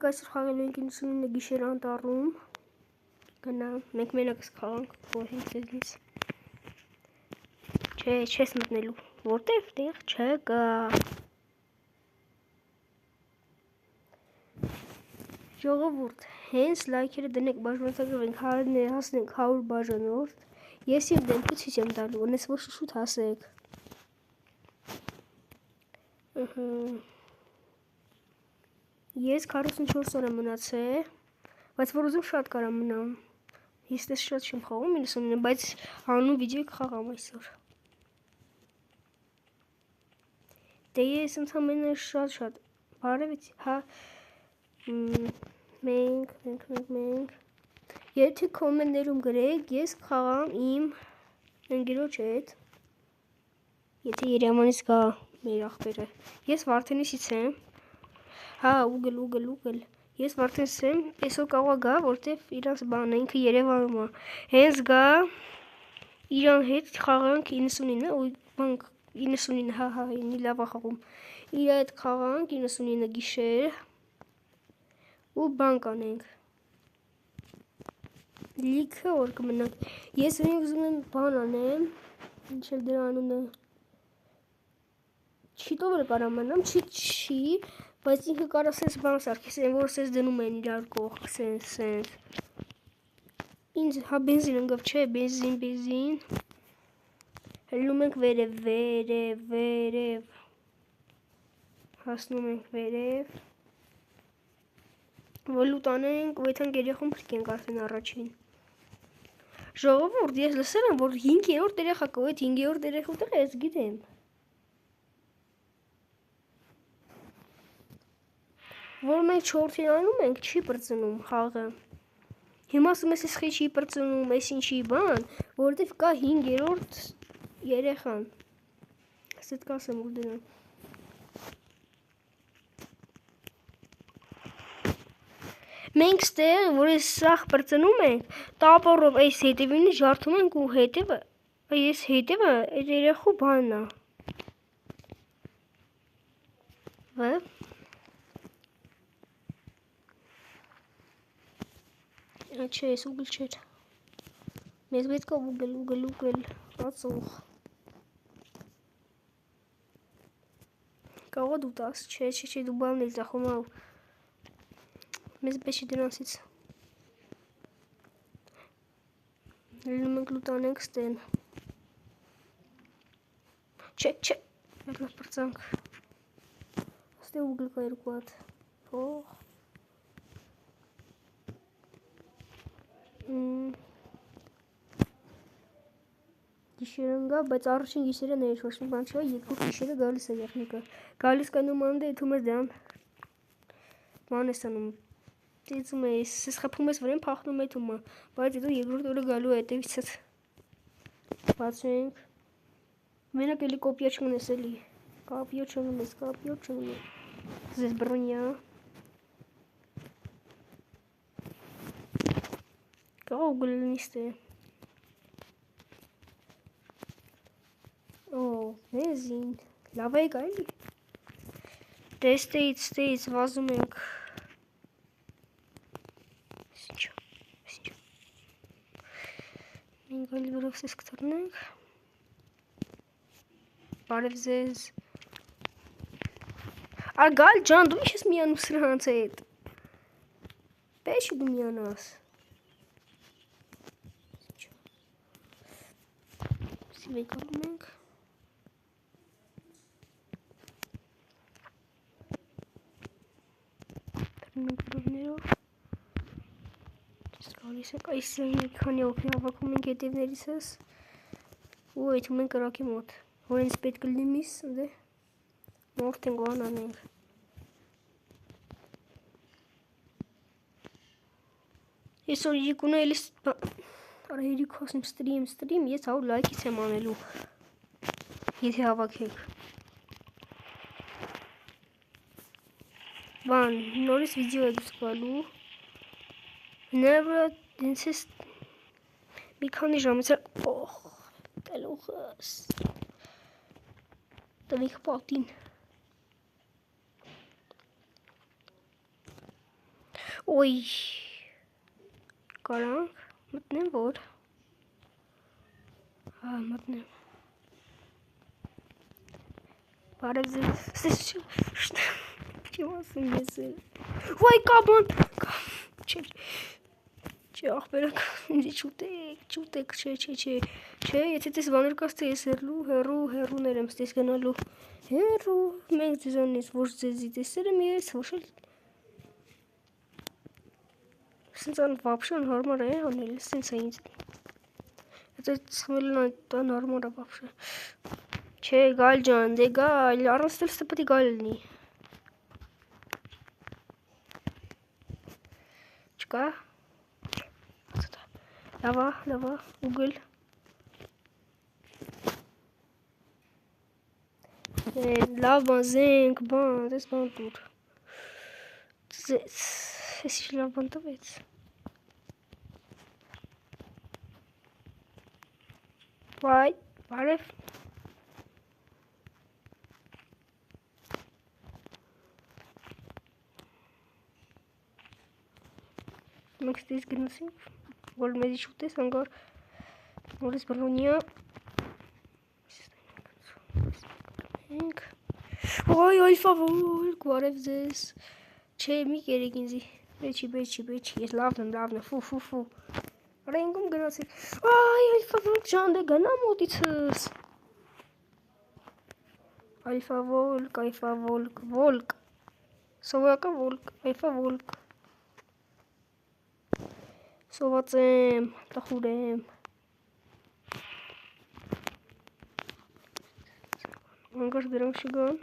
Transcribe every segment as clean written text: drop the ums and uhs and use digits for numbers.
Այսօր խաղելու ենք 99 գիշեր անտառում, գնա, մենք մենակ սխաղանք, գոհենք ձեզնից, չէ, չես մտնելու, որտև տեղ չկա, ժողովուրդ, հենց լայքերը դնեք, բաժանորդագրվենք, հասնենք 100 բաժանորդ, ես իմ դեմքը ցույց եմ տալու, ունես որ շուտ հասեք, Ես 44 օր եմ մնացել, բայց որ ուզում շատ կարամ մնամ, ես դες շատ չեմ խաղում 99, բայց հանուն վիդեո կխաղամ այսօր, դե ես ընդամենը շատ, բարևից, հա, մենք, եթե կոմենտներում գրեք, ես կխաղամ իմ ընկերոջ հետ, եթե Երևանից գա մեր աղբերը, ես Վարդենիսից եմ, հա, ուգլ, ես Վարդենից եմ, այսօր կարող գա, որտև իրանց բանը, ինքը Երևանում է, հենց գա, իրան հետ խաղանք 99, ու բանք 99, հա, ինի լավ է խաղում, իր հետ խաղանք 99 գիշեր, ու բան կանենք, լիքը որ կմնանք, ես ուզում եմ բան անեմ, ինչև դրա անունը, չիտով էլ կարամ անամ, չի, բայց ինքը կարա սենց բան սարքես, որ սենց դնում են իրար կող, սենց, ինձ, հա բենզին ընգավ, չէ, բենզին, հելնում ենք վերև, հասնում ենք վերև, որ լուտանենք, ու եթանք երեխում պրկենք արդեն առաջին, ժողովուրդ, ես լսել եմ, որ 5-րդ երեխա կա, ու այդ 5-րդ երեխու տեղ ես գիտեմ, որ մենք 4-ին անում ենք, չի պրծնում խաղը, հիմա ասում ես խի չի պրծնում, ես ինչի բան, որտև կա 5-րդ երեխան, ասետ կասեմ ուր դնեմ, մենք ստեղ, որ ես սաղ պրծնում ենք, տապորով այս հետևինը ժարդում ենք ու հետևը, այս հետևը այդ երեխու բանն է, Չէ, ես ուգլ չէր, մեզ պետք է ուգլ, ացող, կաղա դու տաս, չէ, դու բանն էլ տախում ավ, մեզ բեշի դրանցից, լնում ենք լուտանենք ստեն, չէ, լավ պրծանք, ստե ուգլ կա երկու հատ, փող, Գիշեր ընգա, բայց առաջին գիշերը ներշ, ոչ մի բան չա, երկու գիշերը գալիս է եղնիկը, գալիս կանում անդե եթում ես դան, ման ես անում, ծիծում ես, ես խպում ես վրեն պախնում եթում է, բայց եթու երկրորդ օրը գալու է հետևիցըտ, բացենք, մենակ էլի կոպիա չմնես էլի, կապիո չմնես, զես բրոնյա, կաղա ուգլնիստ է, Բենզին, լավ է գա էլի, դեստեից վազում ենք, մենք գալի վրով սես կտրնենք, բարև ձեզ, արգալ ջան, դու ինչ ես միանում սրանց հետ, պեշի դու միանաս, սիվեի կալում ենք, Այս քանի օգնի հավաքում ենք հետևներից ես ու այդում ենք կրակի մոտ, որ ինձ պետք լի միս, դե մորդ ենք ան անենք, այսօր իրիկունը էլիս, արա իրիք ասում ստրիմ, ես 100 լայքից եմ անելու, եթե հավաքեք, բան, նորից վիդեո է դուս գալու, Նեվրը դենց ես մի քանի ժամից տելուղս տվիք պատին Ոյ։ Կարանք մտնեմ որ։ Հա, մտնեմ։ Բարև ձեզ։ Չեմ ասում ես էլ։ Ոյ, կաբան։ Չէ, ախպերակ, ինձ չուտեք, չէ, եթե տես բաներ կաս թե ես հեռուներ եմ ստես գնալու, հեռու, մենք ձեզանից, ոչ ձեզի տեսեր եմ ես, ոչ էլ, սենց ան վապշան հարմար է անել, սենց է ինձ, հետո ծխմելն այն հարմար է վապշան, չէ, գալ ջան, դե գալ, առանց տել ստը պտի գալ լինի, չկա, լավա, ուգլ, լավ բան, զենք, բան, դես բան տուր, ես ինչ լավ բան տվեց, վայ, բարև, մենք ստից գնասինք, որ մեզի շուտես անգար նորից բրոնիա ոյ ալֆա վոլկ բարև ձեզ չէ մի կերեք ինձի բեչի ես լավն եմ ֆու ռենգում գնացեք այ ալֆա վոլկ ջան դե գնա մոտիցս ալֆա վոլկ սովորական վոլկ ալֆա վոլկ Սոված եմ, տխուր եմ, անգար դրանք շգան,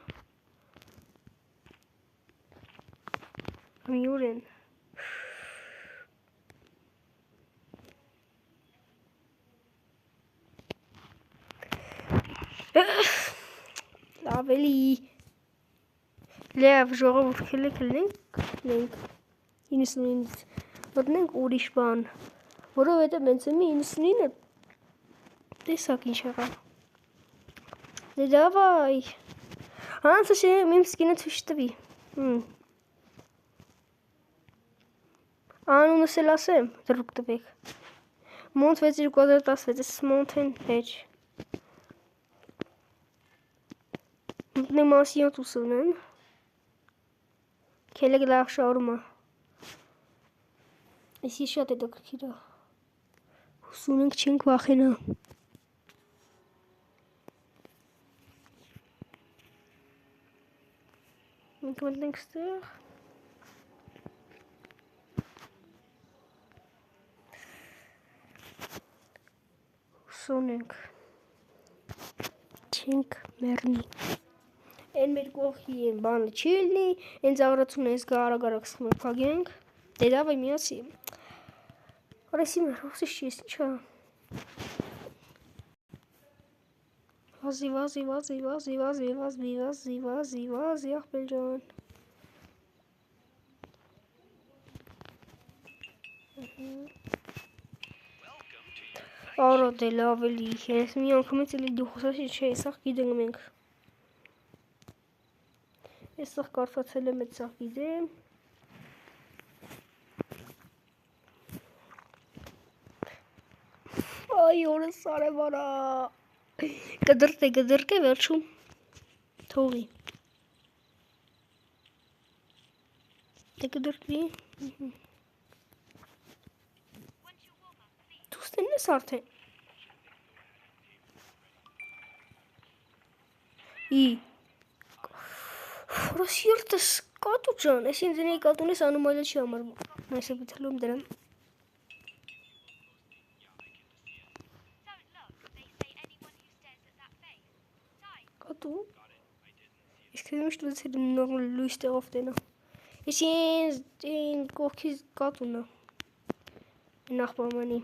ամյուր են, լավ էլի, լավ ժողովուրդ քելենք, 99-ից, մտնենք ուրիշ բան, որովհետև մենց եմ 99-ը տեսակ ինչ եղավ, դե դավայ, հանցը շեմ իմ սկինը թույշ տվի, անունս էլ ասեմ, դրուկ տվեք, մոնտ 6216, ես մոնտեն հեչ, մտնեմ ասիան տուսուն են, քելեք լավ շարումա, Այսի շատ է դոքրքիրա, հուսունենք չենք վախենա, մենք մտնենք ստեղ, հուսունենք, չենք մերնի, են մեր կողքի են բանը չի լնի, են ծաղրացուն ես գա արագ սխմել կագենք, դե դավայ միացի, Արեսի մեր հոսի շես ինչա վազի ախպել ջան Արա դե լավ էլի ես մի անգամից էլի դու խոսասի չէ սաղ գիդենք մենք ես սաղ կարծացել եմ էտ սաղ գիդեմ Այ օրս արևարա Կդրկ է վերջում թողի Դե կդրկվի Դուստեն ես արդեն Որս յուրտս կատու ճան ես ինձ նեի կատուն ես անումայլը չի ամարվում Այս է բիթալում դրան Իսկ թե միշտ վեցել եմ նորմալ լույս տեղով տենա Ես են կողքից կատունը Նախպամանի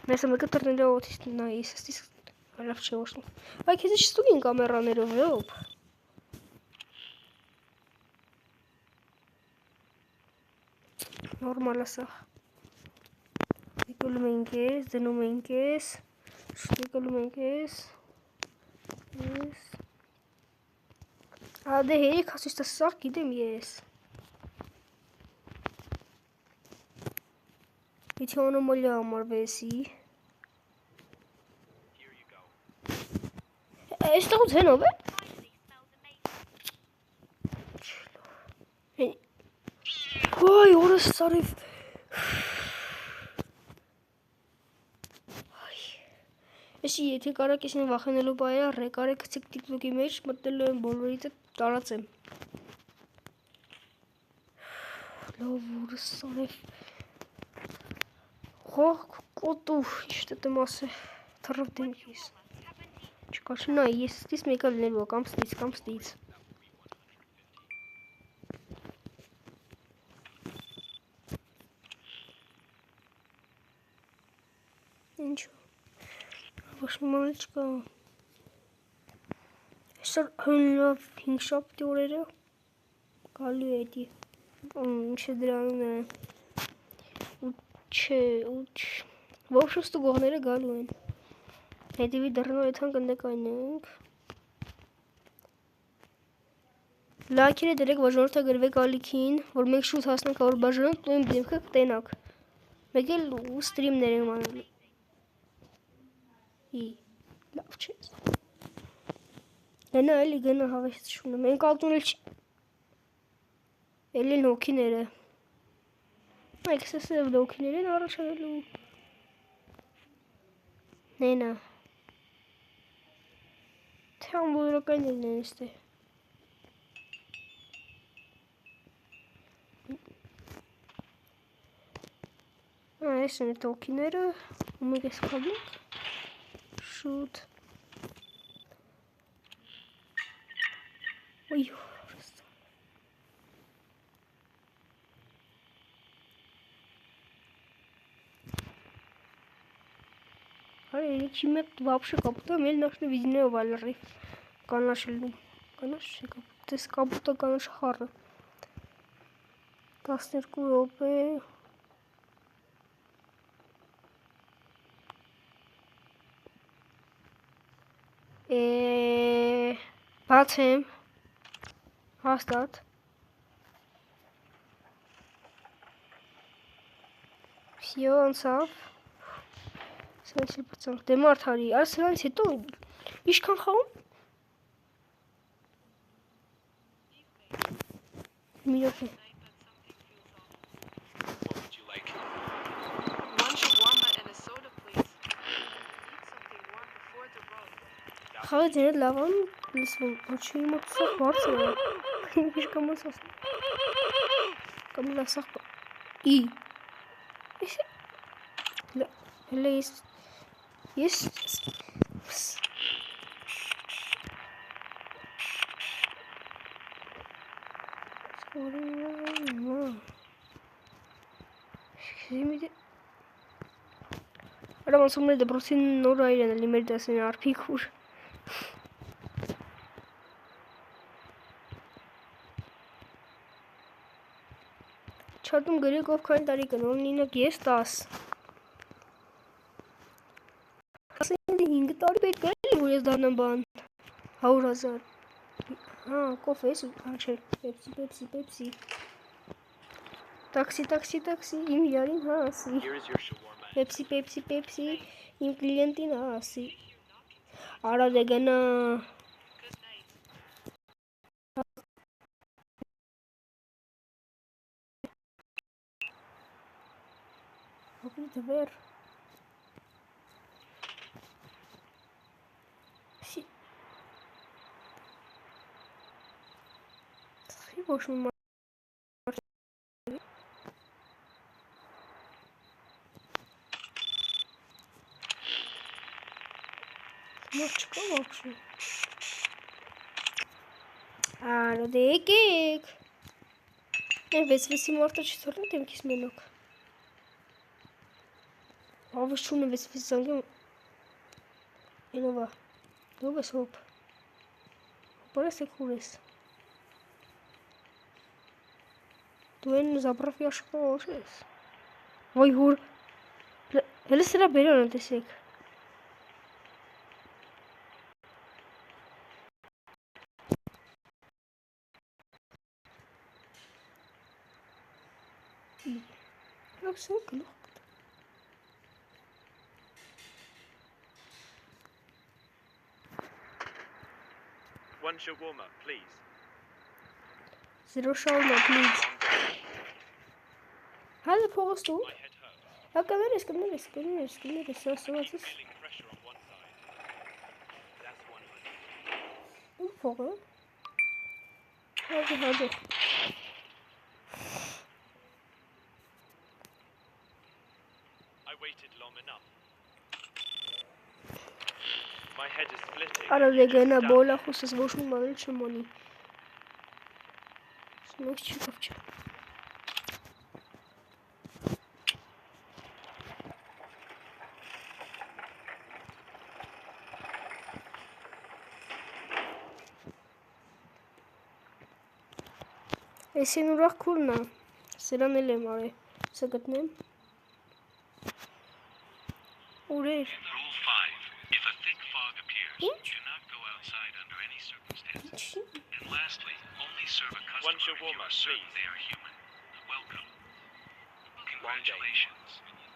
Նայսը մեկը տրնելա օթիստ նա ես աստիս լավ չէ ոչնում Այ քեզ չստուգ են կամերաներով ոպ Նորմալ ասա Եկոլում ենք ես, դնում ենք ես Եկոլում ենք ես Ես Ադե հերիք ասուստը սաղ գիտեմ ես Եթե անոմալիա համարվեսի։ Այստեղից հենով է։ Ոյ, օրս սարիվ։ Էսի եթե կարակ եսին վախենելու բայա ռեկարե կցիկ տիկտոկի մեջ մտնելու եմ բոլորիցը տարածեմ։ Լավ օրս սարիվ։ Խող կոտու, իշտ եմ ասե, թրով դենքիս։ Չկա չնա, ես ստիս մեկը լինելու կամ ստից։ Ինչո, ոչ մի ման չկա։ Այսօր հնլավ 5 շաբթի օրերը գալու է էդի, ինչ է դրանում է, ոբշը ստուգողները գալու են, հետևի դռնով եթան կնդեկայնենք, լայքերը դրեք բաժանորդը գրվեք ալիքին, որ մենք շուտ հասնենք որ բաժանოთ ու իմ դեմքը կտենակ, մեկ էլ ու ստրիմներ եմ անելու, լավ չես, գնա էլի գնա հավեստ շունը, մենք ալտուն էլ չի, էլ են հոգիները, այք սեսև լոքիներ են առաջարելու, նենա, թե ամբոլորական են էստե, այս են էտ հոգիները, ու մենք ես կաբինք, շուտ, ոյ, Երեքի մետ վապշը կապուտա meil նաշնը վիզինեով ալրի կանաշելնում, կանաշ է կապուտ, ես կապուտա կանաշ խարը, 12 րոպե, բացեմ, հաստատ, վսյո անցավ, սրանց էլ բծանք, դե մարդ հարի, ար սրանց հետո, իշքան խաղում, մի րոպե, խաղը ձենել լավան, լսվում, ոչի մոտ սաղ բարձր է, ինչ կամ ես ասում, կամ լավ սաղ, հելը ես, Արա ոնցումներ դպրոցին նոր այրեն էլի մեր դասին արփիկ ուր Չատում գրեք ով քանի տարի կնոն նինակ ես 10 5 տարի պետք է էլի որ ես դառնամ բան 100,000 հա կոֆե ես չէ պեպսի Taxi, իմ յարին հա ասի Pepsi, իմ կլիենտին հա ասի Արա դե գնա Հոպի դվեր Սխի ոչ մի Մոր չկա ոբշի Արա դե եկեք Են վեցվեսի մարդը չթորնի դեմքիս մենոք Հավես չունը վեցվեսի զանգեմ Ենովա Դով ես հոպ Հոպար ես եկ հուր ես Դու են զաբրավ յաշկա օշ ես Ոյ հուր Հելը սրա բերան տեսեք Լոքսեն գլուխ One shawarma, please. 0 shawarma, please. Hadi փողոց դու։ My head hurts. Հա կներես, ասացես։ Feeling pressure on one side. That's 100. Ու փողը։ Հadi։ I waited long enough. My head is splitting. Արա You just վեգանա stabbed բոլա me. խոսես ոչ մի բան չեմ անի։ Սնոց չի կապչա։ Այսին ուրախ քուրն է։ Սրան էլ եմ արել։ Սա գտնեմ։ Ուրեր։ Rule 5. If a thick fog appears, do not go outside under any circumstances. And lastly, only serve a One customer if you shawarma, are certain please. they are human. Welcome. Congratulations.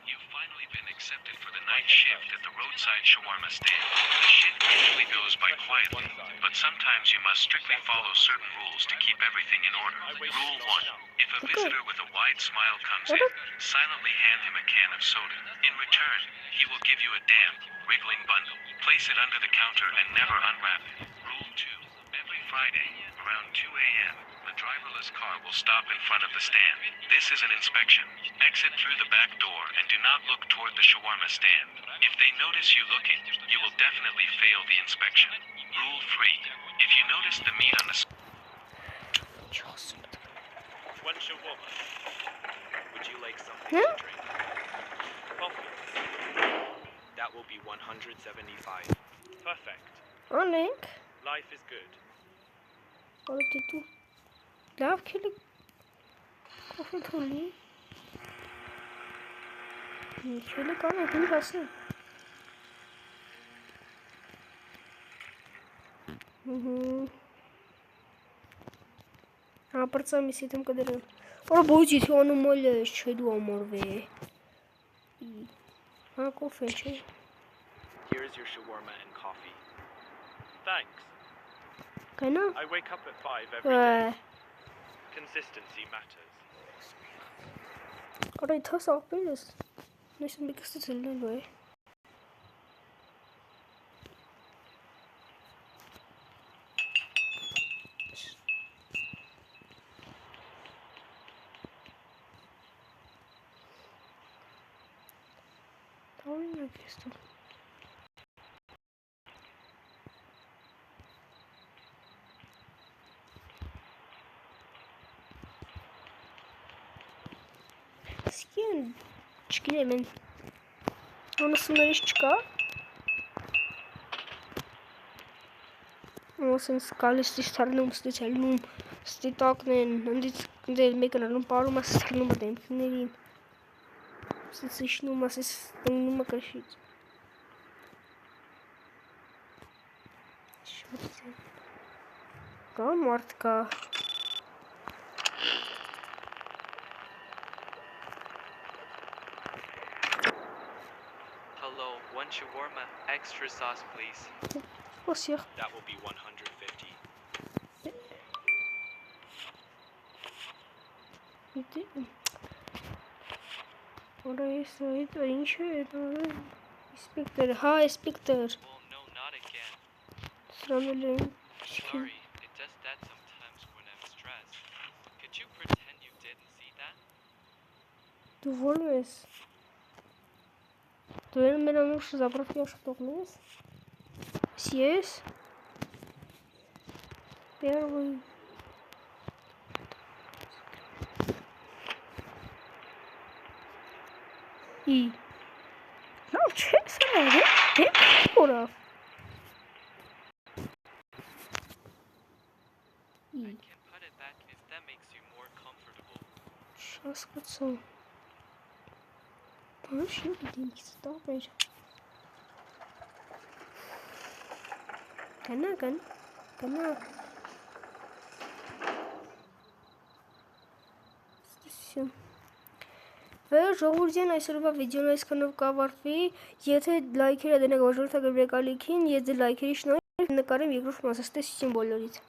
You've finally been accepted for the night shift at the roadside shawarma stand. The shift usually goes by quietly, but sometimes you must strictly follow certain rules to keep everything in order. Rule 1. If a visitor with a wide smile comes in, silently hand him a can of soda. In return, he will give you a damp, wriggling bundle. Place it under the counter and never unwrap it. Rule 2. Every Friday, around 2 a.m., the driverless car will stop in front of the stand. This is an inspection. Exit through the back door and do not look toward the shawarma stand. If they notice you looking, you will definitely fail the inspection. Rule 3. If you notice the meat on the One shawarma. Would you like something Hmm? to drink? Coffee. That will be 175. Perfect. Անենք։ Life is good. Որը դու լավ քելի կոֆե թոլի։ Քելի կան դու հասը։ Ապրծամի սիտում կդրեմ։ Որը բոյջի թիոնում մոլը չէ դու ամորվե։ Հա կոֆե չէ։ Here's your shawarma and coffee. Thanks. Կնա։ I wake up at 5 every day. Consistency matters. Արա իթաս աղբերս։ Նույսն մի կստից լնելու է։ Թորին է կեստում։ Սկին չգիտեմ են անասուններից չկա Ոսն սկալիս դիշթարնում ստիտակն են ընդից մեկն անում պարում ասես կնում դեմքներին ասես իշնում ասես տնում կրշից կա մարդ կա Hello, one shawarma, extra sauce, please. Ո՞ս եղ That will be 150. Գիտեմ Որը ես այդ ինչ է Իսպեկտր, հա իսպեկտր Well, no, not again. Սրանել են Sorry, it does that sometimes when I'm stressed. Could you pretend you didn't see that? Դու ո՞րն ես Դու են մեր անուշ զաբրավի աշխատողն ես Ես Первый И Ну, честно, ура I can put it back if that makes you more comfortable. Сейчас кацу Вообще, деньги стопаешь Կնա Всё Վեր ժողովրդյան այսօրվա վիդեոն այսքանով կավարտվի Եթե լայքերը դնեք ոչ որթա գրվեք ալիքին Եթե լայքերի շնորհիվ Նկարեմ երկրորդ մասը, ստեսին բոլորից։